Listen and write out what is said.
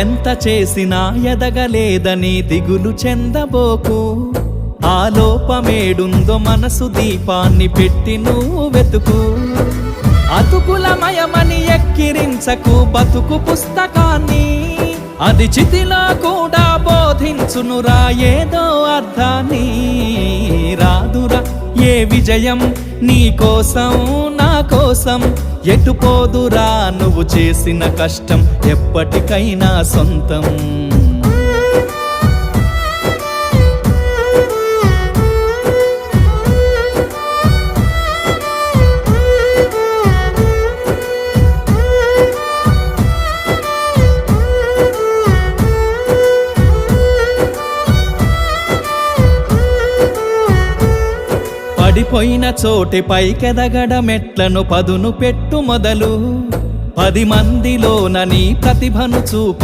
ఎంత చేసినా ఎదగలేదని దిగులు చెందబోకు. ఆ లోపమేడుందో మనసు దీపాన్ని పెట్టి నువ్వు వెతుకు. అతుకులమయమని ఎక్కిరించకు బతుకు పుస్తకాన్ని, అది చితిలో కూడా బోధించునురా ఏదో అర్థాన్ని. రాదురా ఏ విజయం నీ కోసం నా కోసం, ఎటుపోదురా నువ్వు చేసిన కష్టం ఎప్పటికైనా సొంతం. పడిపోయిన చోటి పైకెదగడమెట్లను పదును పెట్టు మొదలు. 10 మందిలోన నీ ప్రతిభను చూప